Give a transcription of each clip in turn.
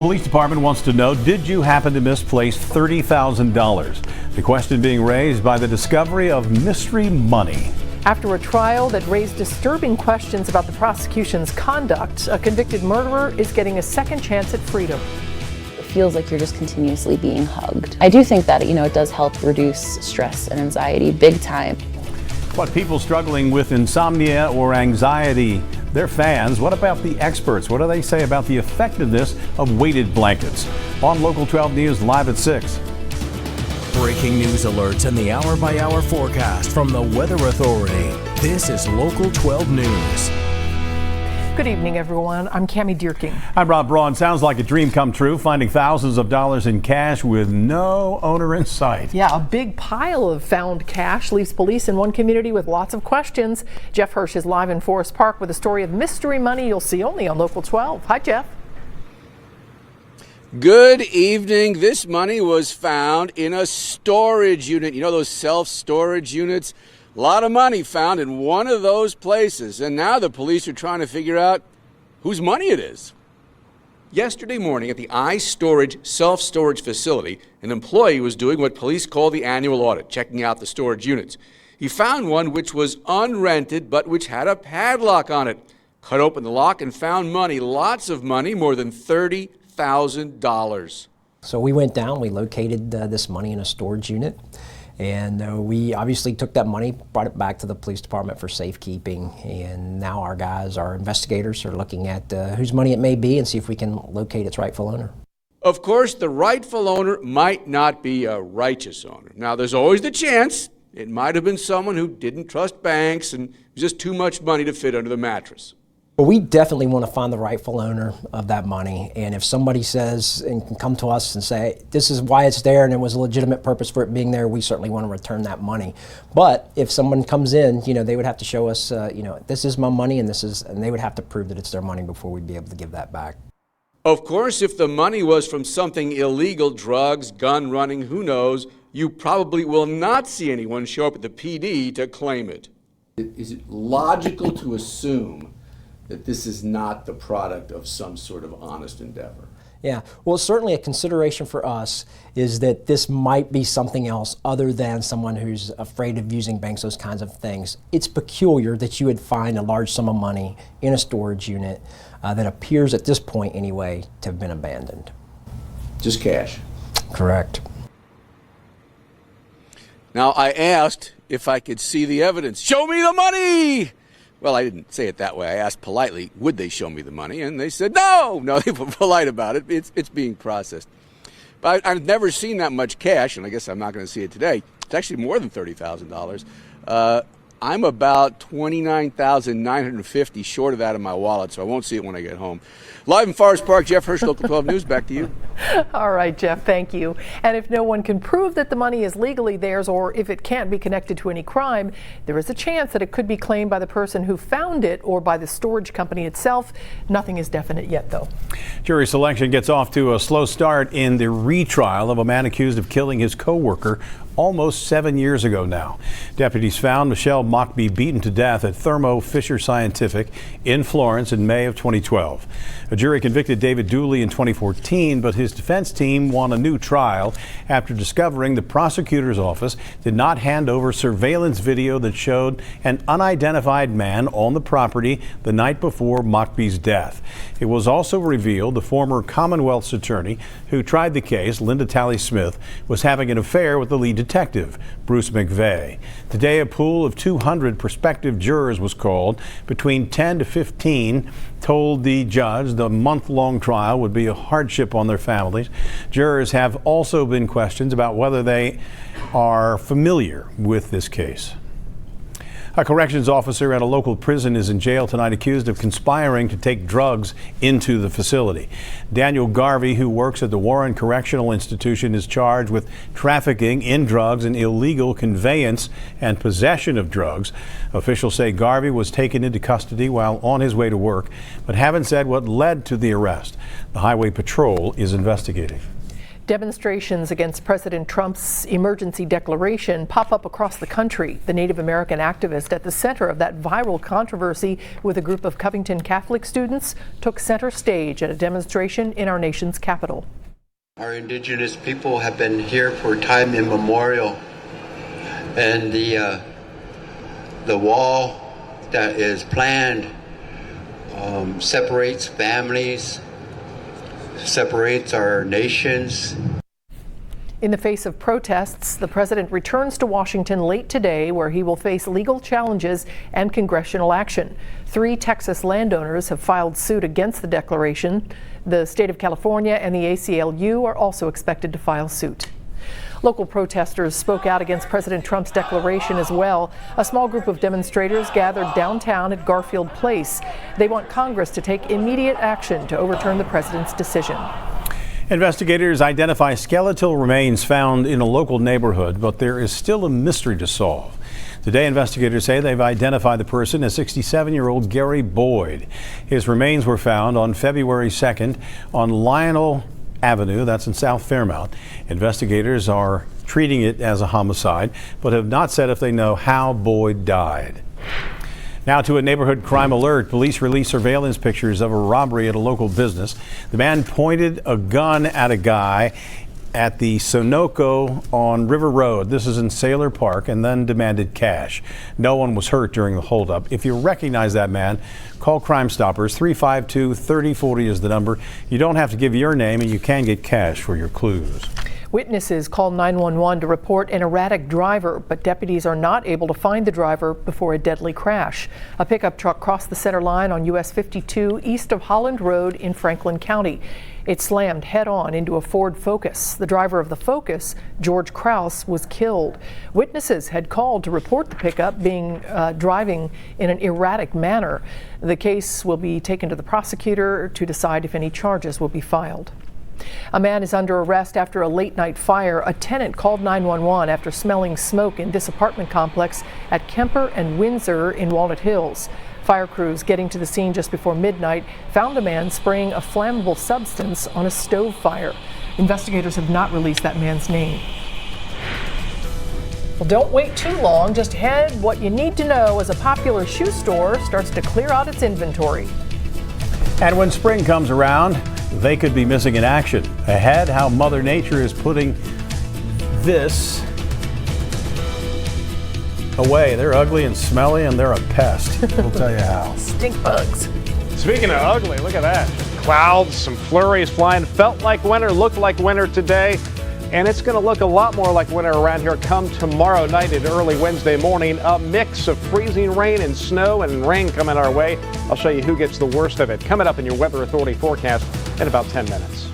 Police department wants to know, did you happen to misplace $30,000? The question being raised by the discovery of mystery money. After a trial that raised disturbing questions about the prosecution's conduct, a convicted murderer is getting a second chance at freedom. It feels like you're just continuously being hugged. I do think that, it does help reduce stress and anxiety big time. What people struggling with insomnia or anxiety, their fans, what about the experts? What do they say about the effectiveness of weighted blankets? On Local 12 News, live at 6. Breaking news alerts and the hour-by-hour forecast from the Weather Authority. This is Local 12 News. Good evening, everyone. I'm Cammie Dierking. I'm Rob Braun. Sounds like a dream come true, finding thousands of dollars in cash with no owner in sight. Yeah, a big pile of found cash leaves police in one community with lots of questions. Jeff Hirsch is live in Forest Park with a story of mystery money you'll see only on Local 12. Hi, Jeff. Good evening. This money was found in a storage unit. You know those self-storage units? A lot of money found in one of those places, and now the police are trying to figure out whose money it is. Yesterday morning at the iStorage self-storage facility, an employee was doing what police call the annual audit, checking out the storage units. He found one which was unrented, but which had a padlock on it. Cut open the lock and found money, lots of money, more than $30,000. So we went down, we located this money in a storage unit. And we obviously took that money, brought it back to the police department for safekeeping. And now our guys, our investigators, are looking at whose money it may be and see if we can locate its rightful owner. Of course, the rightful owner might not be a righteous owner. Now, there's always the chance it might have been someone who didn't trust banks and just too much money to fit under the mattress. But we definitely want to find the rightful owner of that money. And if somebody says and can come to us and say, this is why it's there and there was a legitimate purpose for it being there, we certainly want to return that money. But if someone comes in, they would have to show us, this is my money and they would have to prove that it's their money before we'd be able to give that back. Of course, if the money was from something illegal, drugs, gun running, who knows, you probably will not see anyone show up at the PD to claim it. Is it logical to assume that this is not the product of some sort of honest endeavor? Yeah, well, certainly a consideration for us is that this might be something else other than someone who's afraid of using banks, those kinds of things. It's peculiar that you would find a large sum of money in a storage unit that appears at this point anyway to have been abandoned. Just cash? Correct. Now, I asked if I could see the evidence. Show me the money! Well, I didn't say it that way. I asked politely, would they show me the money? And they said, no. No, they were polite about it. It's being processed. But I've never seen that much cash, and I guess I'm not going to see it today. It's actually more than $30,000. I'm about $29,950 short of that in my wallet, so I won't see it when I get home. Live in Forest Park, Jeff Hirsch, Local 12 News. Back to you. All right, Jeff, thank you. And if no one can prove that the money is legally theirs, or if it can't be connected to any crime, there is a chance that it could be claimed by the person who found it or by the storage company itself. Nothing is definite yet, though. Jury selection gets off to a slow start in the retrial of a man accused of killing his co-worker almost 7 years ago now. Deputies found Michelle Mockbee beaten to death at Thermo Fisher Scientific in Florence in May of 2012. A jury convicted David Dooley in 2014, but his defense team won a new trial after discovering the prosecutor's office did not hand over surveillance video that showed an unidentified man on the property the night before Mockbee's death. It was also revealed the former Commonwealth's attorney who tried the case, Linda Talley-Smith, was having an affair with the lead detective, Bruce McVeigh. Today, a pool of 200 prospective jurors was called. Between 10 to 15 told the judge the month-long trial would be a hardship on their families. Jurors have also been questioned about whether they are familiar with this case. A corrections officer at a local prison is in jail tonight accused of conspiring to take drugs into the facility. Daniel Garvey, who works at the Warren Correctional Institution, is charged with trafficking in drugs and illegal conveyance and possession of drugs. Officials say Garvey was taken into custody while on his way to work, but haven't said what led to the arrest. The Highway Patrol is investigating. Demonstrations against President Trump's emergency declaration pop up across the country. The Native American activist at the center of that viral controversy with a group of Covington Catholic students took center stage at a demonstration in our nation's capital. Our indigenous people have been here for time immemorial, and the wall that is planned separates families, separates our nations. In the face of protests, the president returns to Washington late today, where he will face legal challenges and congressional action. 3 Texas landowners have filed suit against the declaration. The state of California and the ACLU are also expected to file suit. Local protesters spoke out against President Trump's declaration as well. A small group of demonstrators gathered downtown at Garfield Place. They want Congress to take immediate action to overturn the president's decision. Investigators identify skeletal remains found in a local neighborhood, but there is still a mystery to solve. Today, investigators say they've identified the person as 67-year-old Gary Boyd. His remains were found on February 2nd on Lionel Avenue, that's in South Fairmount. Investigators are treating it as a homicide, but have not said if they know how Boyd died. Now to a neighborhood crime alert. Police released surveillance pictures of a robbery at a local business. The man pointed a gun at a guy at the Sunoco on River Road. This is in Sailor Park, and then demanded cash. No one was hurt during the holdup. If you recognize that man, call Crime Stoppers. 352-3040 is the number. You don't have to give your name, and you can get cash for your clues. Witnesses called 911 to report an erratic driver, but deputies are not able to find the driver before a deadly crash. A pickup truck crossed the center line on US 52 east of Holland Road in Franklin County. It slammed head-on into a Ford Focus. The driver of the Focus, George Kraus, was killed. Witnesses had called to report the pickup being driving in an erratic manner. The case will be taken to the prosecutor to decide if any charges will be filed. A man is under arrest after a late-night fire. A tenant called 911 after smelling smoke in this apartment complex at Kemper and Windsor in Walnut Hills. Fire crews getting to the scene just before midnight found a man spraying a flammable substance on a stove fire. Investigators have not released that man's name. Well, don't wait too long. Just ahead, what you need to know as a popular shoe store starts to clear out its inventory. And when spring comes around, they could be missing in action. Ahead, how Mother Nature is putting this away. They're ugly and smelly, and they're a pest. We'll tell you how. Stink bugs. Speaking of ugly, look at that. Clouds, some flurries flying. Felt like winter, looked like winter today. And it's going to look a lot more like winter around here come tomorrow night and early Wednesday morning. A mix of freezing rain and snow and rain coming our way. I'll show you who gets the worst of it coming up in your Weather Authority forecast in about 10 minutes.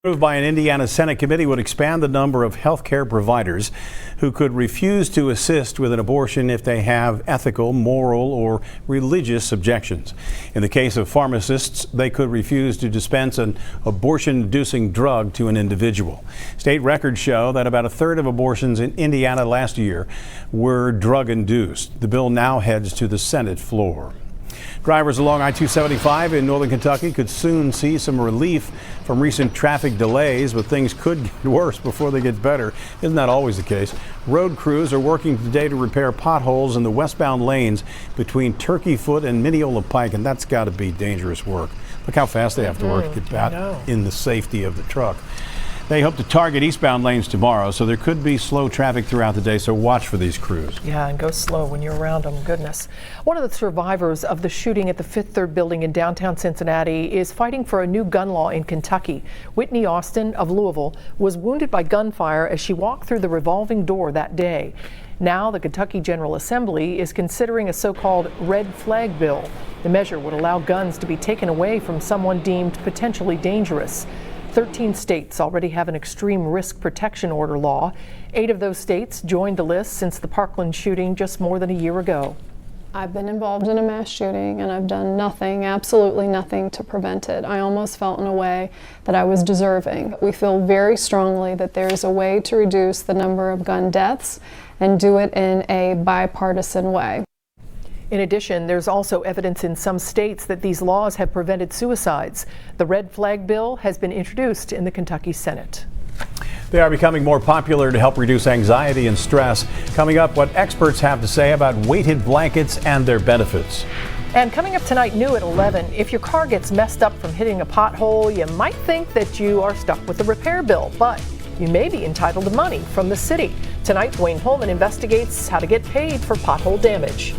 Approved by an Indiana Senate committee would expand the number of health care providers who could refuse to assist with an abortion if they have ethical, moral, or religious objections. In the case of pharmacists, they could refuse to dispense an abortion-inducing drug to an individual. State records show that about a third of abortions in Indiana last year were drug-induced. The bill now heads to the Senate floor. Drivers along I-275 in northern Kentucky could soon see some relief from recent traffic delays, but things could get worse before they get better. Isn't that always the case? Road crews are working today to repair potholes in the westbound lanes between Turkey Foot and Mineola Pike, and that's got to be dangerous work. Look how fast they have to work to get back in the safety of the truck. They hope to target eastbound lanes tomorrow, so there could be slow traffic throughout the day, so watch for these crews. Yeah, and go slow when you're around them, goodness. One of the survivors of the shooting at the Fifth Third building in downtown Cincinnati is fighting for a new gun law in Kentucky. Whitney Austin of Louisville was wounded by gunfire as she walked through the revolving door that day. Now the Kentucky General Assembly is considering a so-called red flag bill. The measure would allow guns to be taken away from someone deemed potentially dangerous. 13 states already have an extreme risk protection order law. 8 of those states joined the list since the Parkland shooting just more than a year ago. I've been involved in a mass shooting and I've done nothing, absolutely nothing to prevent it. I almost felt in a way that I was deserving. We feel very strongly that there is a way to reduce the number of gun deaths and do it in a bipartisan way. In addition, there's also evidence in some states that these laws have prevented suicides. The red flag bill has been introduced in the Kentucky Senate. They are becoming more popular to help reduce anxiety and stress. Coming up, what experts have to say about weighted blankets and their benefits. And coming up tonight, new at 11, if your car gets messed up from hitting a pothole, you might think that you are stuck with a repair bill, but you may be entitled to money from the city. Tonight, Wayne Holman investigates how to get paid for pothole damage.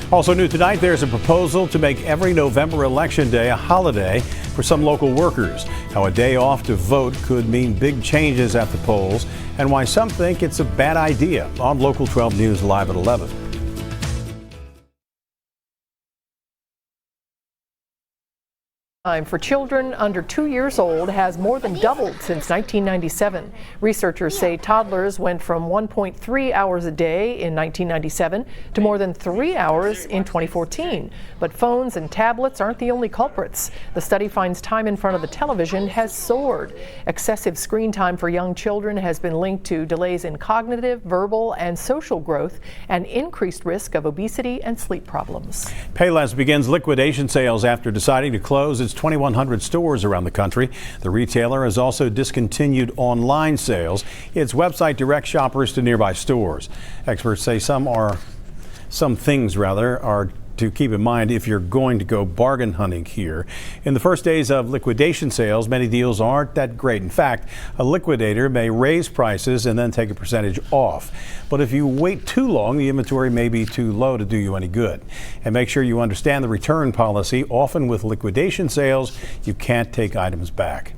Also new tonight, there's a proposal to make every November election day a holiday for some local workers. How a day off to vote could mean big changes at the polls, and why some think it's a bad idea. On Local 12 News Live at 11. For children under 2 years old has more than doubled since 1997. Researchers say toddlers went from 1.3 hours a day in 1997 to more than 3 hours in 2014. But phones and tablets aren't the only culprits. The study finds time in front of the television has soared. Excessive screen time for young children has been linked to delays in cognitive, verbal, and social growth and increased risk of obesity and sleep problems. Payless begins liquidation sales after deciding to close its 2,100 stores around the country. The retailer has also discontinued online sales. Its website directs shoppers to nearby stores. Experts say some things are to keep in mind if you're going to go bargain hunting here. In the first days of liquidation sales, many deals aren't that great. In fact, a liquidator may raise prices and then take a percentage off. But if you wait too long, the inventory may be too low to do you any good. And make sure you understand the return policy. Often with liquidation sales, you can't take items back.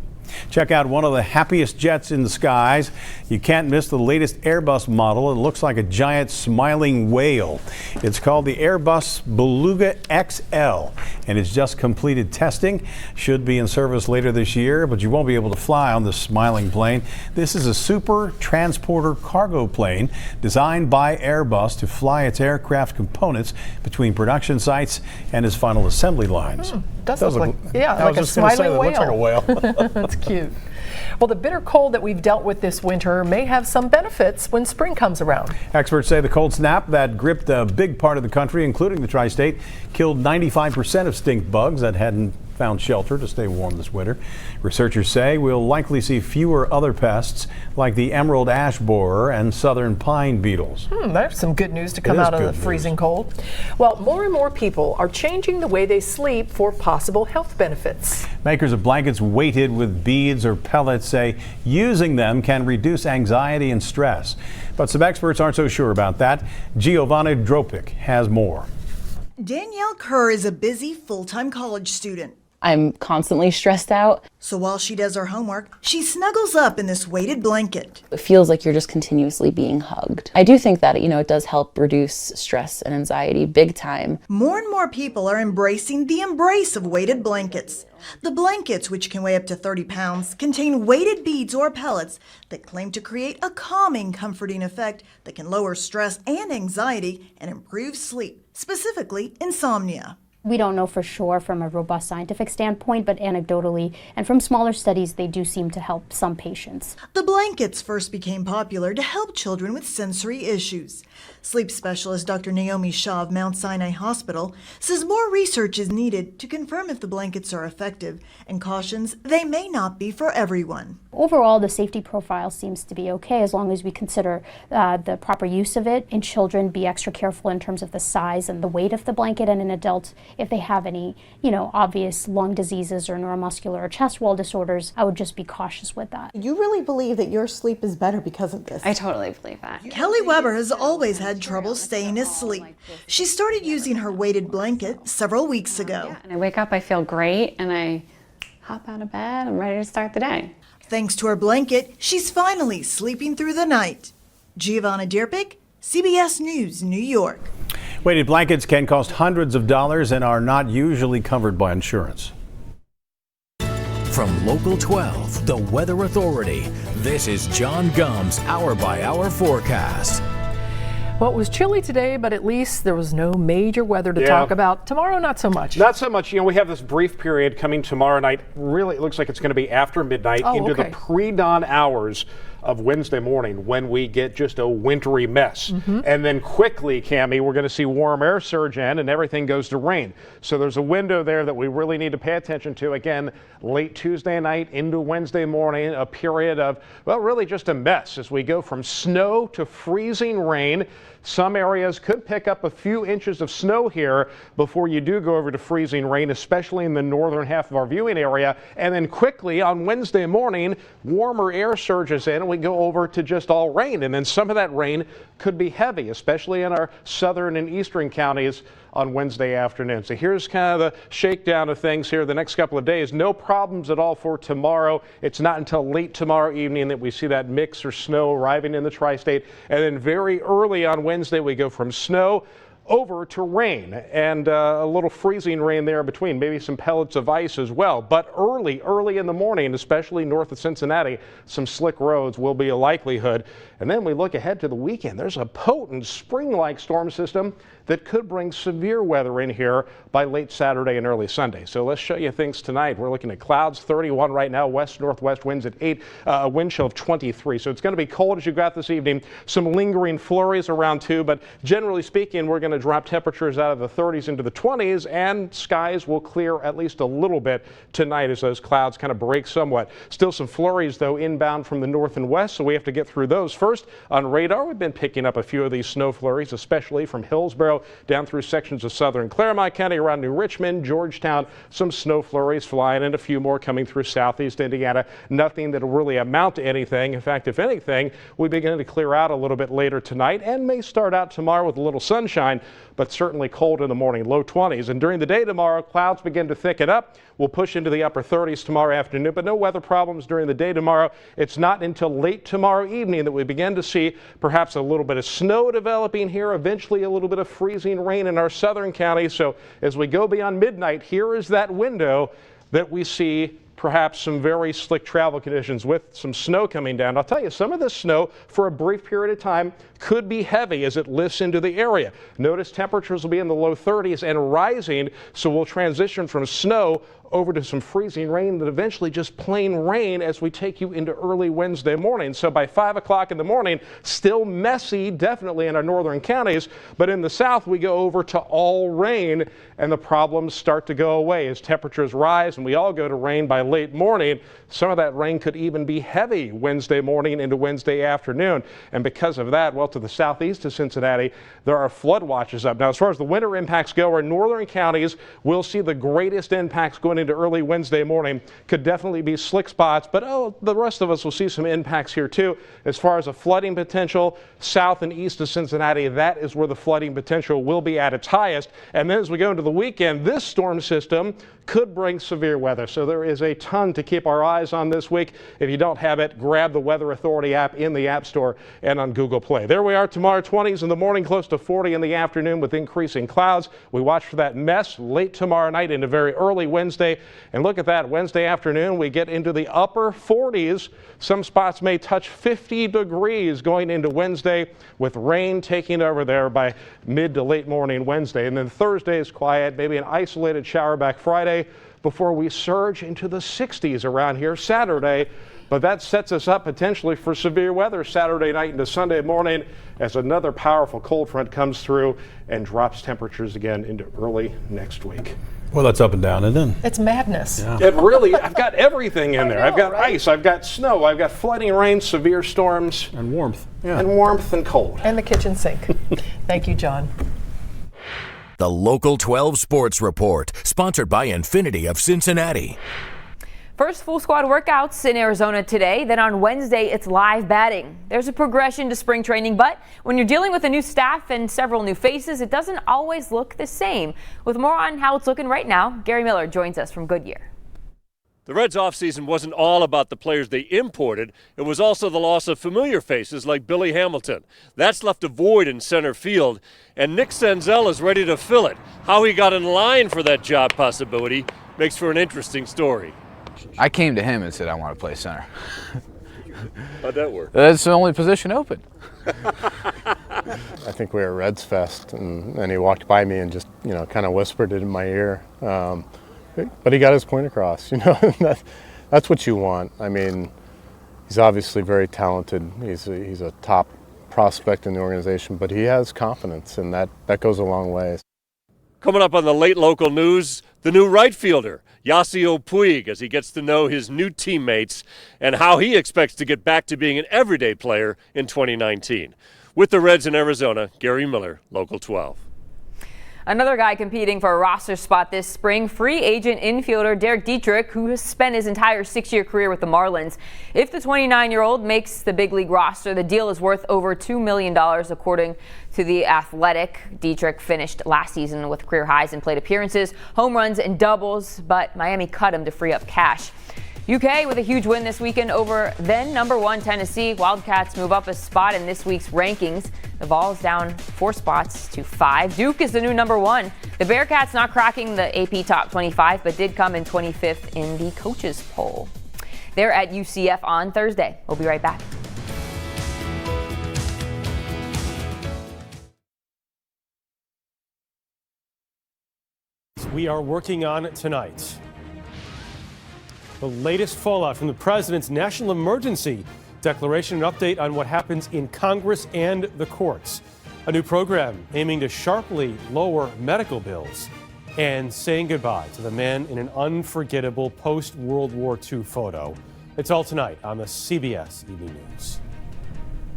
Check out one of the happiest jets in the skies. You can't miss the latest Airbus model. It looks like a giant smiling whale. It's called the Airbus Beluga XL, and it's just completed testing. Should be in service later this year, but you won't be able to fly on this smiling plane. This is a super transporter cargo plane designed by Airbus to fly its aircraft components between production sites and its final assembly lines. Does look like, yeah, like a smiling whale. Looks like a whale. That's cute. Well, the bitter cold that we've dealt with this winter may have some benefits when spring comes around. Experts say the cold snap that gripped a big part of the country, including the tri-state, killed 95% of stink bugs that hadn't found shelter to stay warm this winter. Researchers say we'll likely see fewer other pests like the emerald ash borer and southern pine beetles. There's some good news to come out of the freezing cold. Well, more and more people are changing the way they sleep for possible health benefits. Makers of blankets weighted with beads or pellets say using them can reduce anxiety and stress. But some experts aren't so sure about that. Giovanna Dropic has more. Danielle Kerr is a busy full-time college student. I'm constantly stressed out. So while she does her homework, she snuggles up in this weighted blanket. It feels like you're just continuously being hugged. I do think that, it does help reduce stress and anxiety big time. More and more people are embracing the embrace of weighted blankets. The blankets, which can weigh up to 30 pounds, contain weighted beads or pellets that claim to create a calming, comforting effect that can lower stress and anxiety and improve sleep, specifically insomnia. We don't know for sure from a robust scientific standpoint, but anecdotally and from smaller studies, they do seem to help some patients. The blankets first became popular to help children with sensory issues. Sleep specialist Dr. Naomi Shaw of Mount Sinai Hospital says more research is needed to confirm if the blankets are effective and cautions they may not be for everyone. Overall, the safety profile seems to be okay as long as we consider the proper use of it. In children, be extra careful in terms of the size and the weight of the blanket, and in adults, if they have any, obvious lung diseases or neuromuscular or chest wall disorders, I would just be cautious with that. You really believe that your sleep is better because of this? I totally believe that. Kelly Weber has always had trouble staying asleep. She started using her weighted blanket several weeks ago. And I wake up, I feel great, and I hop out of bed, I'm ready to start the day. Thanks to her blanket, she's finally sleeping through the night. Giovanna Dierpik, CBS News, New York. Weighted blankets can cost hundreds of dollars and are not usually covered by insurance. From Local 12, the Weather Authority, this is John Gumb's Hour by Hour forecast. Well, it was chilly today, but at least there was no major weather to talk about. Tomorrow, not so much. Not so much. We have this brief period coming tomorrow night. Really, it looks like it's going to be after midnight into the pre-dawn hours of Wednesday morning when we get just a wintry mess. And then quickly, Cammie, we're going to see warm air surge in and everything goes to rain. So there's a window there that we really need to pay attention to. Again, late Tuesday night into Wednesday morning, a period of, well, really just a mess as we go from snow to freezing rain. Some areas could pick up a few inches of snow here before you do go over to freezing rain, especially in the northern half of our viewing area. And then quickly on Wednesday morning, warmer air surges in and we go over to just all rain. And then some of that rain could be heavy, especially in our southern and eastern counties on Wednesday afternoon. So here's kind of the shakedown of things here the next couple of days. No problems at all for tomorrow. It's not until late tomorrow evening that we see that mix or snow arriving in the tri-state. And then very early on Wednesday, we go from snow over to rain and a little freezing rain there between, maybe some pellets of ice as well. But early in the morning, especially north of Cincinnati, some slick roads will be a likelihood. And then we look ahead to the weekend. There's a potent spring-like storm system that could bring severe weather in here by late Saturday and early Sunday. So let's show you things tonight. We're looking at clouds, 31 right now, west-northwest winds at 8, a wind chill of 23. So it's going to be cold as you got this evening. Some lingering flurries around 2, but generally speaking, we're going to drop temperatures out of the 30s into the 20s, and skies will clear at least a little bit tonight as those clouds kind of break somewhat. Still some flurries, though, inbound from the north and west, so we have to get through those first. On radar, we've been picking up a few of these snow flurries, especially from Hillsborough down through sections of southern Claremont County around New Richmond, Georgetown. Some snow flurries flying and a few more coming through southeast Indiana. Nothing that will really amount to anything. In fact, if anything, we begin to clear out a little bit later tonight and may start out tomorrow with a little sunshine, but certainly cold in the morning, low 20s. And during the day tomorrow, clouds begin to thicken up. We'll push into the upper 30s tomorrow afternoon, but no weather problems during the day tomorrow. It's not until late tomorrow evening that we begin to see perhaps a little bit of snow developing here, eventually a little bit of freezing rain in our southern counties. So as we go beyond midnight, here is that window that we see perhaps some very slick travel conditions with some snow coming down. I'll tell you, some of this snow for a brief period of time could be heavy as it lifts into the area. Notice temperatures will be in the low 30s and rising, so we'll transition from snow over to some freezing rain that eventually just plain rain as we take you into early Wednesday morning. So by 5 o'clock in the morning, still messy, definitely in our northern counties, but in the south we go over to all rain and the problems start to go away as temperatures rise and we all go to rain by late morning. Some of that rain could even be heavy Wednesday morning into Wednesday afternoon. And because of that, well, to the southeast of Cincinnati, there are flood watches up. Now, as far as the winter impacts go, our northern counties will see the greatest impacts going into early Wednesday morning. Could definitely be slick spots, but the rest of us will see some impacts here too. As far as a flooding potential, south and east of Cincinnati, that is where the flooding potential will be at its highest. And then as we go into the weekend, this storm system could bring severe weather. So there is a ton to keep our eyes on this week. If you don't have it, grab the Weather Authority app in the App Store and on Google Play. There we are tomorrow, 20s in the morning, close to 40 in the afternoon with increasing clouds. We watch for that mess late tomorrow night into very early Wednesday. And look at that, Wednesday afternoon, we get into the upper 40s. Some spots may touch 50 degrees going into Wednesday with rain taking over there by mid to late morning Wednesday. And then Thursday is quiet, maybe an isolated shower back Friday before we surge into the 60s around here Saturday. But that sets us up potentially for severe weather Saturday night into Sunday morning as another powerful cold front comes through and drops temperatures again into early next week. Well, that's up and down, isn't it? It's madness. Yeah. It really, I've got everything in there. I know, I've got right? ice, I've got snow, I've got flooding rain, severe storms. And warmth. Yeah. And warmth and cold. And the kitchen sink. Thank you, John. The Local 12 Sports Report, sponsored by Infiniti of Cincinnati. First full squad workouts in Arizona today. Then on Wednesday, it's live batting. There's a progression to spring training, but when you're dealing with a new staff and several new faces, it doesn't always look the same. With more on how it's looking right now, Gary Miller joins us from Goodyear. The Reds' offseason wasn't all about the players they imported. It was also the loss of familiar faces like Billy Hamilton. That's left a void in center field, and Nick Senzel is ready to fill it. How he got in line for that job possibility makes for an interesting story. I came to him and said I want to play center. How'd that work? That's the only position open. I think we were at Reds Fest, and he walked by me and just, kind of whispered it in my ear. But he got his point across, that's what you want. I mean, He's obviously very talented. He's a top prospect in the organization, but he has confidence, and that goes a long way. Coming up on the late local news, the new right fielder, Yasiel Puig, as he gets to know his new teammates and how he expects to get back to being an everyday player in 2019. With the Reds in Arizona, Gary Miller, Local 12. Another guy competing for a roster spot this spring, free agent infielder Derek Dietrich, who has spent his entire 6-year career with the Marlins. If the 29-year-old makes the big league roster, the deal is worth over $2 million, according to The Athletic. Dietrich finished last season with career highs in plate appearances, home runs, and doubles, but Miami cut him to free up cash. UK with a huge win this weekend over then #1 Tennessee. Wildcats move up a spot in this week's rankings. The Vols down 4 spots to 5. Duke is the new #1. The Bearcats not cracking the AP Top 25, but did come in 25th in the coaches poll. They're at UCF on Thursday. We'll be right back. We are working on tonight. The latest fallout from the president's national emergency declaration, an update on what happens in Congress and the courts. A new program aiming to sharply lower medical bills, and saying goodbye to the man in an unforgettable post-World War II photo. It's all tonight on the CBS Evening News.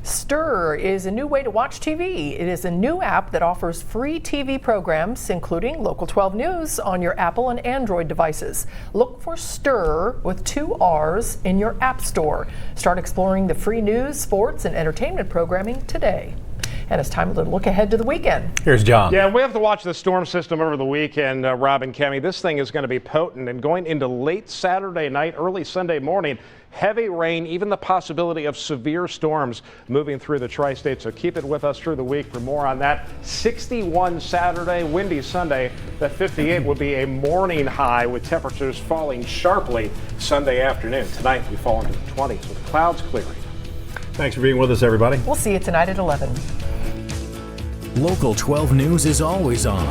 Stir is a new way to watch TV. It is a new app that offers free TV programs, including Local 12 News, on your Apple and Android devices. Look for Stir with 2 R's in your App Store. Start exploring the free news, sports, and entertainment programming today. And it's time to look ahead to the weekend. Here's John. Yeah, we have to watch the storm system over the weekend, Rob and Kemi. This thing is going to be potent, and going into late Saturday night, early Sunday morning, heavy rain, even the possibility of severe storms moving through the tri-state. So keep it with us through the week for more on that. 61 Saturday, windy Sunday. That 58 will be a morning high with temperatures falling sharply Sunday afternoon. Tonight we fall into the 20s with clouds clearing. Thanks for being with us, everybody. We'll see you tonight at 11. Local 12 News is always on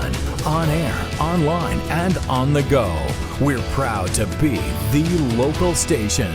air, online, and on the go. We're proud to be the local station.